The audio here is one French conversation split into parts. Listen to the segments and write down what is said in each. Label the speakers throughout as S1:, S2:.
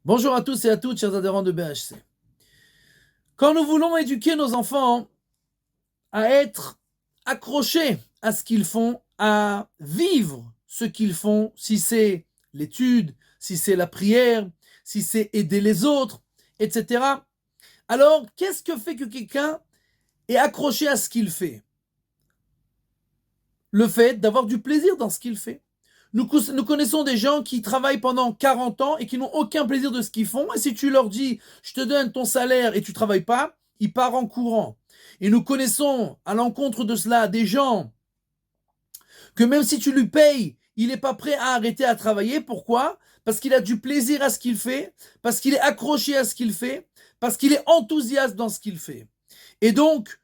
S1: Bonjour à tous et à toutes, chers adhérents de BHC. Quand nous voulons éduquer nos enfants à être accrochés à ce qu'ils font, à vivre ce qu'ils font, si c'est l'étude, si c'est la prière, si c'est aider les autres, etc. Alors, qu'est-ce que fait que quelqu'un est accroché à ce qu'il fait? Le fait d'avoir du plaisir dans ce qu'il fait. Nous connaissons des gens qui travaillent pendant 40 ans et qui n'ont aucun plaisir de ce qu'ils font. Et si tu leur dis, je te donne ton salaire et tu travailles pas, ils partent en courant. Et nous connaissons à l'encontre de cela des gens que même si tu lui payes, il n'est pas prêt à arrêter à travailler. Pourquoi? Parce qu'il a du plaisir à ce qu'il fait, parce qu'il est accroché à ce qu'il fait, parce qu'il est enthousiaste dans ce qu'il fait. Et donc,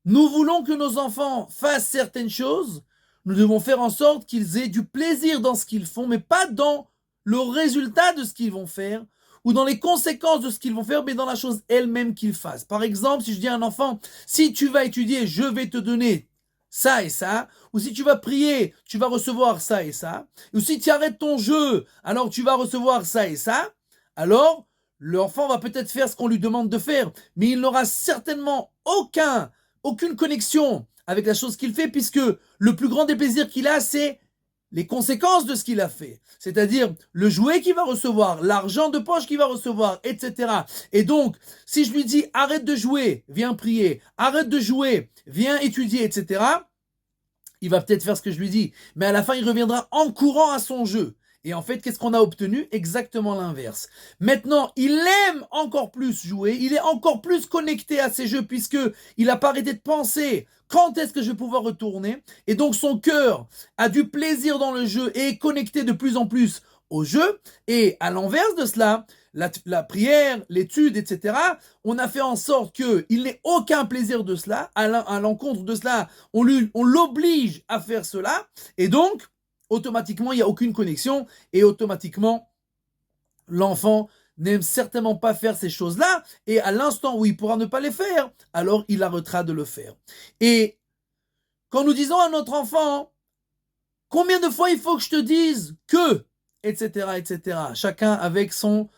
S1: nous voulons que nos enfants fassent certaines choses, nous devons faire en sorte qu'ils aient du plaisir dans ce qu'ils font, mais pas dans le résultat de ce qu'ils vont faire, ou dans les conséquences de ce qu'ils vont faire, mais dans la chose elle-même qu'ils fassent. Par exemple, si je dis à un enfant, si tu vas étudier, je vais te donner ça et ça, ou si tu vas prier, tu vas recevoir ça et ça, ou si tu arrêtes ton jeu, alors tu vas recevoir ça et ça, alors l'enfant va peut-être faire ce qu'on lui demande de faire, mais il n'aura certainement aucune connexion avec la chose qu'il fait, puisque le plus grand des plaisirs qu'il a, c'est les conséquences de ce qu'il a fait. C'est-à-dire le jouet qu'il va recevoir, l'argent de poche qu'il va recevoir, etc. Et donc, si je lui dis arrête de jouer, viens prier, arrête de jouer, viens étudier, etc., il va peut-être faire ce que je lui dis, mais à la fin, il reviendra en courant à son jeu. Et en fait, qu'est-ce qu'on a obtenu? Exactement l'inverse. Maintenant, il aime encore plus jouer, il est encore plus connecté à ses jeux puisque il n'a pas arrêté de penser quand est-ce que je vais pouvoir retourner. Et donc son cœur a du plaisir dans le jeu et est connecté de plus en plus au jeu. Et à l'inverse de cela, la prière, l'étude, etc., on a fait en sorte qu'il n'ait aucun plaisir de cela. À l'encontre de cela, on l'oblige à faire cela. Et donc, automatiquement, il n'y a aucune connexion. Et automatiquement, l'enfant n'aime certainement pas faire ces choses-là. Et à l'instant où il pourra ne pas les faire, alors il arrêtera de le faire. Et quand nous disons à notre enfant, combien de fois il faut que je te dise que, etc., etc., chacun avec son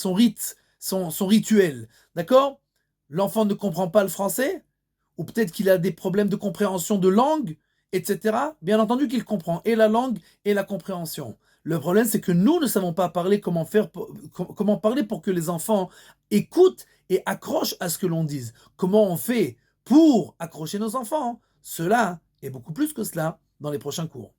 S1: rite, son rituel, d'accord? L'enfant ne comprend pas le français, ou peut-être qu'il a des problèmes de compréhension de langue, etc. Bien entendu qu'il comprend et la langue et la compréhension. Le problème, c'est que nous ne savons pas parler comment parler pour que les enfants écoutent et accrochent à ce que l'on dise. Comment on fait pour accrocher nos enfants? Cela est beaucoup plus que cela dans les prochains cours.